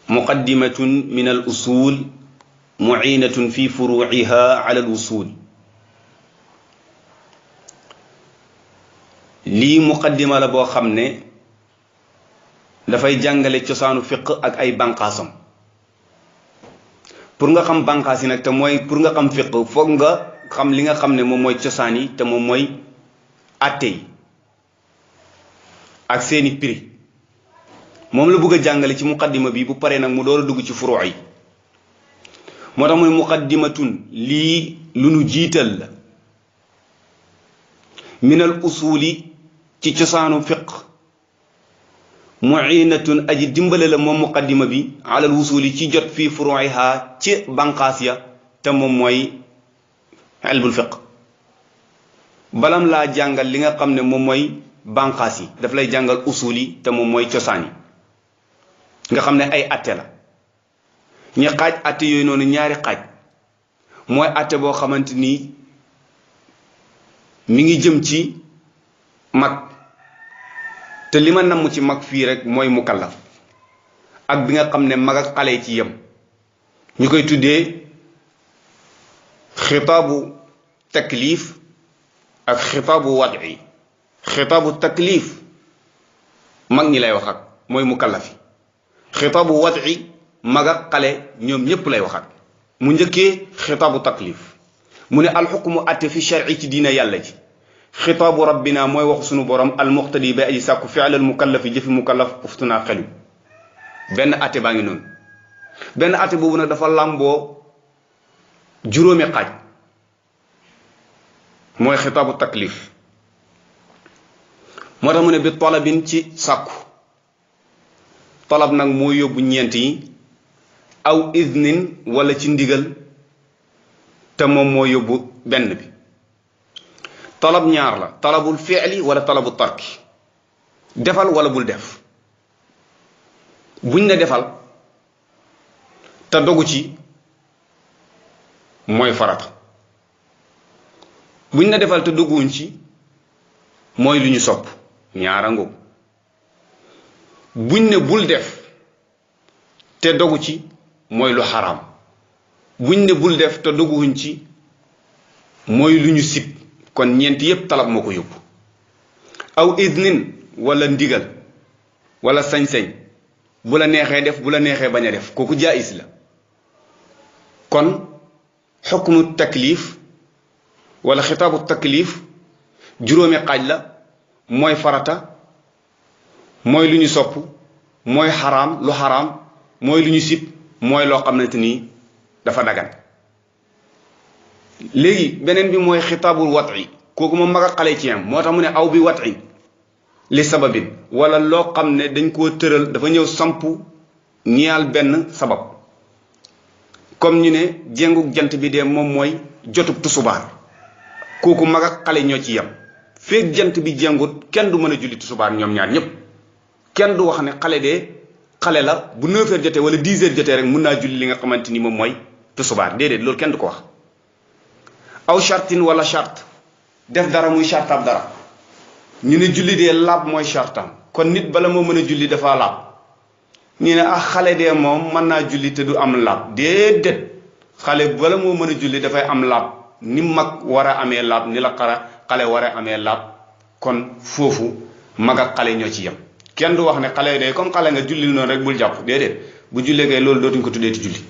muqaddimatun min al usul muinatun fi furuiha ala al usul. lii muqaddima la boo xam ne dafay jàngale cosaanu fiq ak ay bànqaasam. pour nga xam bànqaas yi nag te mooy pour nga xam fiq foog nga xam li nga xam ne moom mooy cosaan yi te moom mooy atte yi ak seeni prix. moom la bëgg a jàngale ci muqaddima bi bu paree nag mu door a dugg ci furuu yi. moo tax muy muqaddimatun lii lu nu jiital la minal usuli ci cosaanu fiq muinatun aji dimbale la moom muqaddima bi alal wusuli ci jot fii furuiha ci banqaas ya te moom mooy ilmul fiq. balam laa jàngal li nga xam ne moom mooy banqaas yi daf lay jàngal usul yi te moom mooy cosaan yi nga xam ne ay atte la. ñi xaaj atte yooyu noonu ñaari xaaj mooy atte boo xamante ni mi ngi jëm ci mag te li ma namm ci mag fii rek mooy mukallaf ak bi nga xam ne mag ak xale ci yem ñu koy tuddee xitaabu taklif ak xitaabu wadi. xitaabu taklif mag ñi lay wax ak mooy mukallafi. xitaabu wadi mag ak xale ñoom ñépp lay wax ak. mu njëkkee xitaabu taklif mu ne alxukmu atte fi sharci ci diina yàlla ji. xitaabu rabbina mooy waxu sunu borom almuqtadi bay aji sàkku fi'lal mukallafi jëfi mukallaf uftunaa xelu. benn atte baa ngi noonu. benn atte boobu nag dafa làmboo juróomi xaaj mooy xitaabu taklif. moo tax mu ne bi talabin ci sàkku. talab nag moo yóbbu ñeent yi aw idnin wala ci ndigal te moom moo yóbbu benn bi. talab ñaar la talabul fi'li wala talabu tarki. defal wala bul def. buñ ne defal te dogu ci mooy farata. buñ ne defal te doguwuñ ci mooy lu ñu sopp. ñaara ngóob. buñ ne bul def te dogu ci mooy lu xaraam. buñ ne bul def te doguwuñ ci mooy lu ñu sib. kon ñeent yépp talab moo ko yóbbu. aw idnin wala ndigal wala sañ-sañ bu la neexee def bu la neexee bañ a def kooku jaayis la. kon xukmu taklif wala xitaabu taklif juróomi xaaj la mooy farata mooy lu ñu sopp mooy xaraam lu xaraam mooy lu ñu sib mooy loo xamante ni dafa dagan. léegi beneen bi mooy xitaabul wat'i kooku moom mag a xale ci am moo tax mu ne aw bi wat'i li sababin wala loo xam ne dañ koo tëral dafa ñëw samp ñaal benn sabab. comme ñu ne jéngu jant bi de moom mooy jotub tusubaar kooku mag ak xale ñoo ci yem. feeg jant bi jéngut kenn du mën a julli tusubaar ñoom ñaar ñépp. kenn du wax ne xale de xale la bu 9h jotee wala 10h jotee rek mun naa julli li nga xamante ni moom mooy tusubaar déedéet loolu kenn du ko wax. aw chartin wala charte def dara muy chartab dara ñu ne julli dee laab mooy chartam kon nit bala moo mën a julli dafa laab. ñu ne ah xale dee moom mën naa julli te du am laab déedéet xale bala moo mën a julli dafay am laab ni mag war a amee laab ni la xale war a amee laab. kon foofu mag ak xale ñoo ci yem. kenn du wax ne xale de comme xale nga julli noonu rek bul jàpp déedéet bu jullee kay loolu dootuñ ko tuddee ti julli.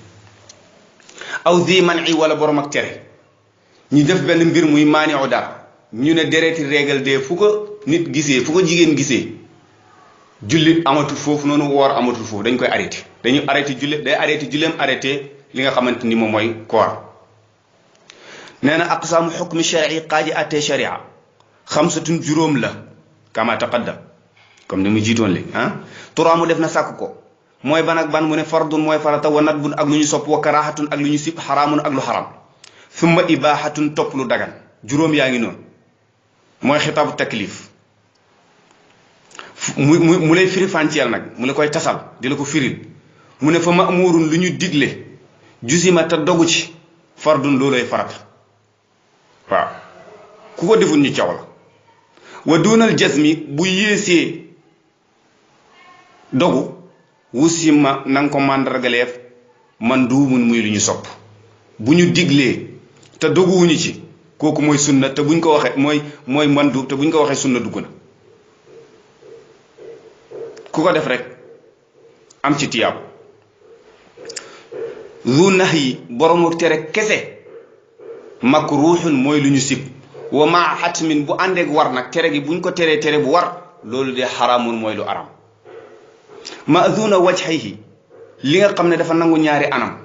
aw zi man'i wala borom ak tere ñu def benn mbir muy maani'u dara ñu ne dereeti régal de fu ko nit gisee fu ko jigéen gisee jullit amatul foofu noonu woor amatul foofu dañ koy arrêté. dañu arrêté julli day arrêté julleem arrêté li nga xamante ni moom mooy koor. nee na aqsaamu xukmi shar'i xaaji attee sharia xamsatun juróom la kama taqaddam comme ni mu jiitoon léegi turaa mu def na sàkk ko mooy ban ak ban mu ne fardun mooy farata wa nadbun ak lu ñu sopp wa karahatun ak lu ñu sib xaraamun ak lu xaram summa ibahatun topp lu dagan. juróom yaa ngi noonu mooy xitaabu taklif. mu lay firi fànceel nag mu la koy tasal di la ko firil mu ne fa ma'murun lu ñu digle jusima te dogu ci fardun loolay farata. waaw ku ko deful ñu caw la. wa dunal jasmi bu yéesee dogu wusima na nga ko màndargaleef man duumun muy lu ñu sopp bu ñu diglee te doguwuñu ci kooku mooy sunna te buñ ko waxee mooy man duub te buñ ko waxee sunna dugg na ku ko def rek am ci tiyaab zu nax yi boroomu tere kese makruuxun mooy lu ñu sib wa maa xatmin bu àndeeg war nag tere gi buñ ko teree tere bu war loolu de xaraamun mooy lu aram maazuna wajhihi li nga xam ne dafa nangu ñaari anam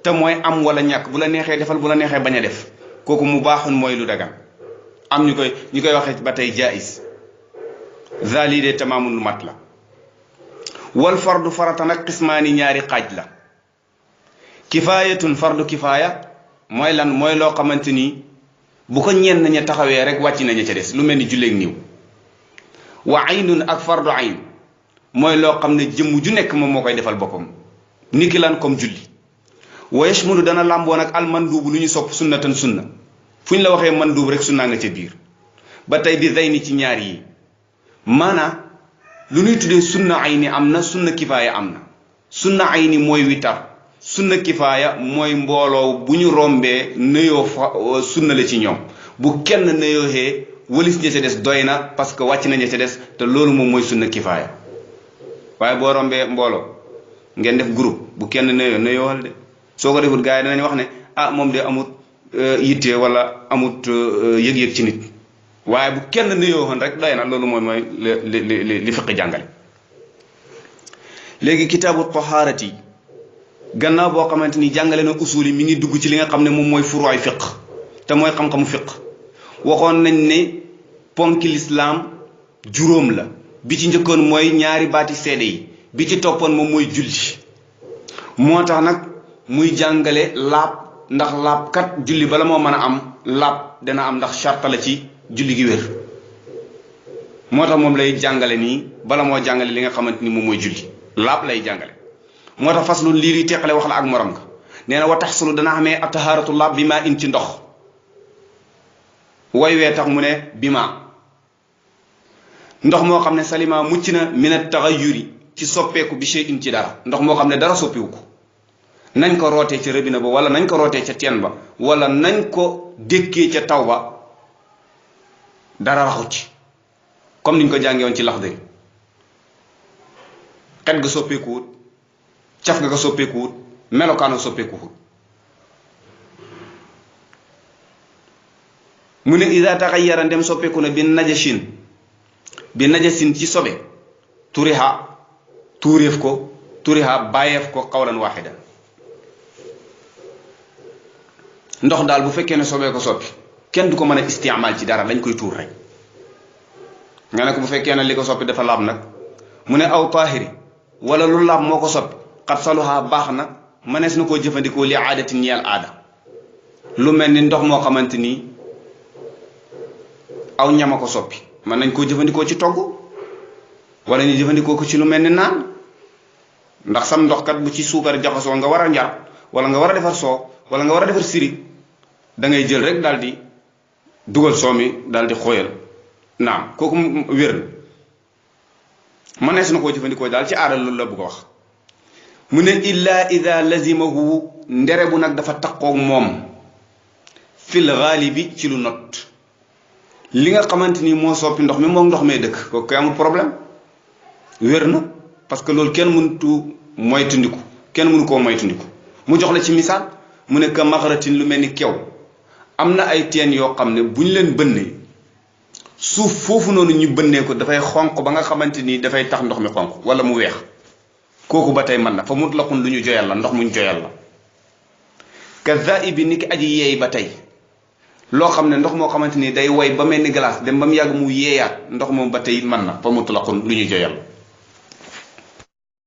te mooy am wala ñàkk bu la neexee defal bu la neexee bañ a def kooku mu baaxun mooy lu dagan am ñu koy waxee ba tey jaais zali de tamaamun lu mat la wal fardu farata nag xismaani ñaari xaaj la kifaayatun fardu kifaaya mooy lan mooy loo xamante ni bu ko ñenn ña taxawee rek wàcc nañu ca des lu mel ni julleeg niiw wa aynun ak fardu ayn mooy loo xam ne jëmm ju nekk moom moo koy defal boppam niki lan comme julli wa yashmulu dana làmboo nag al manduubu lu ñu sopp sunnatan sunna fu ñu la waxee manduub rek sunnaa nga ca biir ba tey bi zayni ci ñaar yi maanaa lu ñuy tuddee sunna ayni am na sunna kifaaya am na sunna ayni mooy witar sunna kifaaya mooy mbooloo bu ñu rombee nëyoo fa sunna la ci ñoom bu kenn nëyooxee wëlis ña ca des doy na parce que wàcc naña ca des te loolu moom mooy sunna kifaaya waaye boo rombee mbooloo ngeen def groupe bu kenn nëyoowal de soo ko defut gars yi danañ wax ne ah moom de amut yitte wala amut yëg-yëg ci nit waaye bu kenn nëyoowoon rek doy na loolu mooy li fiqi jàngale léegi kitaabu tahaarati gannaaw boo xamante ni jàngale na usul yi mi ngi dugg ci li nga xam ne moom mooy furuwaay fiq te mooy xam-xamu fiq waxoon nañ ne ponki lislaam juróom la bi ci njëkkoon mooy ñaari baati seede yi bi ci toppoon moom mooy julli moo tax nag muy jàngale laab ndax laab kat julli bala moo mën a am laab dana am ndax charta la ci julli gi wér moo tax moom lay jàngale nii bala moo jàngale li nga xamante ni moom mooy julli laab lay jàngale moo tax faslu lii luy teqale wax la ak morom nga nee na wa taxsulu dana xamee ataharatu laab bi maa in ci ndox way wee tax mu ne bi maa ndox moo xam ne salima mucc na mina taxayuri ci soppeeku bi shay in ci dara ndox moo xam ne dara soppiwu ko nañ ko rootee ca robinet ba wala nañ ko rootee ca teen ba wala nañ ko dékkee ca taw ba dara raxu ci comme niñ ko jàngee woon ci Laxdari xet ga soppeekuwut caf nga ko soppeekuwut melokaano soppeekuwut mu ne ida taxayyara ndem soppeeku na bi najasin ci sobe turiha tuuréef ko turiha bàyyeef ko xawlan waaxidan ndox daal bu fekkee ne sobee ko soppi kenn du ko mën a istimaal ci dara lañ koy tuur rek nga ne ko bu fekkee ne li ko soppi dafa laab nag mu ne aw taahiri wala lu laab moo ko soppi xat saluha baax na mënees na koo jëfandikoo li aadati ñeel aada lu mel ni ndox moo xamante ni aw ñama ko soppi mën nañ koo jëfandikoo ci togg wala ñu jëfandikoo ko ci lu mel ni naan ndax sam ndox kat bu ci suukar jaxasoo nga war a njar wala nga war a defar soo wala nga war a defar siri da ngay jël rek daal di dugal soo mi daal di xóoyal naam kooku wér na mënees na koo jëfandikoo daal ci aada loolu la bëgg a wax mu ne illa ida lazimahu ndere bu nag dafa taqoog moom fil gaalibi ci lu not li nga xamante ni moo soppi ndox mi moom ndox mee dëkk kooku koy amul problème wér na parce que loolu kenn mënutu moytundiku kenn mënu koo moytundiku mu jox la ci misaal mu ne ka maxaratin lu mel ni kew am na ay teen yoo xam ne bu ñu leen bënnee suuf foofu noonu ñu bënnee ko dafay xonq ba nga xamante ni dafay tax ndox mi xonq wala mu weex kooku ba tey mën na fa mutlaqun lu ñu joyal la ndox muñ joyal la ka zaibi ni ki aji yeey ba tey loo xam ne ndox moo xamante ni day woy ba mel ni glace dem ba mu yàgg mu yeeyaat ndox moom ba tey mën na fa mutlaqun lu ñu joyal